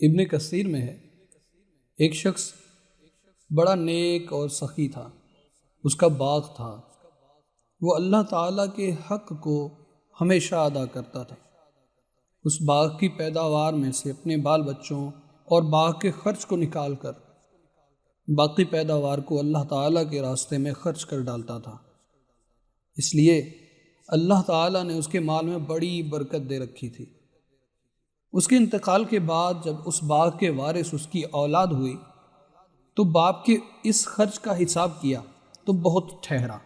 ابن کثیر میں ہے، ایک شخص بڑا نیک اور سخی تھا، اس کا باغ تھا، وہ اللہ تعالیٰ کے حق کو ہمیشہ ادا کرتا تھا۔ اس باغ کی پیداوار میں سے اپنے بال بچوں اور باغ کے خرچ کو نکال کر باقی پیداوار کو اللہ تعالیٰ کے راستے میں خرچ کر ڈالتا تھا۔ اس لیے اللہ تعالیٰ نے اس کے مال میں بڑی برکت دے رکھی تھی۔ اس کے انتقال کے بعد جب اس باغ کے وارث اس کی اولاد ہوئی تو باپ کے اس خرچ کا حساب کیا تو بہت ٹھہرا۔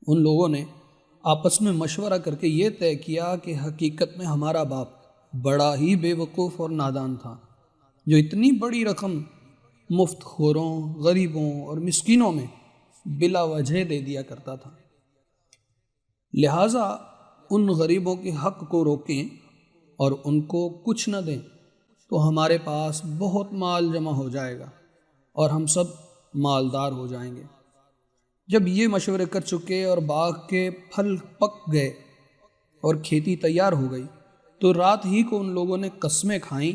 ان لوگوں نے آپس میں مشورہ کر کے یہ طے کیا کہ حقیقت میں ہمارا باپ بڑا ہی بے وقوف اور نادان تھا، جو اتنی بڑی رقم مفت خوروں، غریبوں اور مسکینوں میں بلا وجہ دے دیا کرتا تھا۔ لہٰذا ان غریبوں کے حق کو روکیں اور ان کو کچھ نہ دیں تو ہمارے پاس بہت مال جمع ہو جائے گا اور ہم سب مالدار ہو جائیں گے۔ جب یہ مشورے کر چکے اور باغ کے پھل پک گئے اور کھیتی تیار ہو گئی تو رات ہی کو ان لوگوں نے قسمیں کھائیں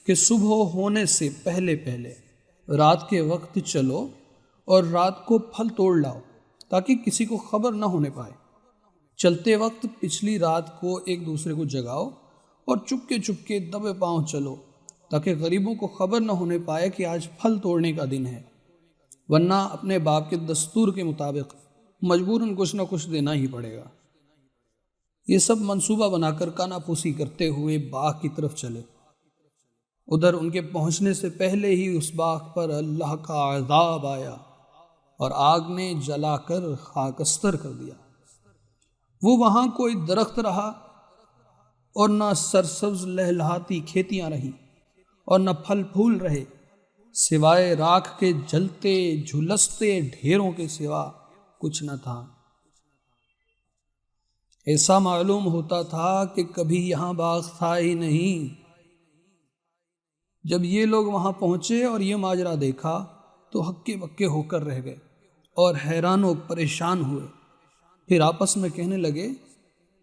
کہ صبح ہونے سے پہلے پہلے رات کے وقت چلو اور رات کو پھل توڑ لاؤ تاکہ کسی کو خبر نہ ہونے پائے۔ چلتے وقت پچھلی رات کو ایک دوسرے کو جگاؤ اور چپکے دبے پاؤں چلو تاکہ غریبوں کو خبر نہ ہونے پائے کہ آج پھل توڑنے کا دن ہے، ورنہ اپنے باپ کے دستور کے مطابق مجبوراً کچھ نہ کچھ دینا ہی پڑے گا۔ یہ سب منصوبہ بنا کر کانا پھوسی کرتے ہوئے باغ کی طرف چلے۔ ادھر ان کے پہنچنے سے پہلے ہی اس باغ پر اللہ کا عذاب آیا اور آگ نے جلا کر خاکستر کر دیا۔ وہ وہاں کوئی درخت رہا اور نہ سرسبز لہلہاتی کھیتیاں رہیں اور نہ پھل پھول رہے، سوائے راکھ کے جلتے جھلستے ڈھیروں کے سوا کچھ نہ تھا۔ ایسا معلوم ہوتا تھا کہ کبھی یہاں باغ تھا ہی نہیں۔ جب یہ لوگ وہاں پہنچے اور یہ ماجرا دیکھا تو ہکے بکے ہو کر رہ گئے اور حیران و پریشان ہوئے۔ پھر آپس میں کہنے لگے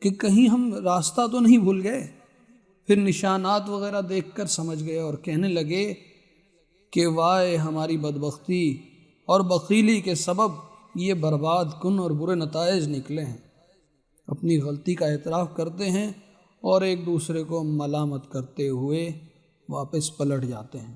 کہ کہیں ہم راستہ تو نہیں بھول گئے۔ پھر نشانات وغیرہ دیکھ کر سمجھ گئے اور کہنے لگے کہ وائے ہماری بدبختی اور بخیلی کے سبب یہ برباد کن اور برے نتائج نکلے ہیں۔ اپنی غلطی کا اعتراف کرتے ہیں اور ایک دوسرے کو ملامت کرتے ہوئے واپس پلٹ جاتے ہیں۔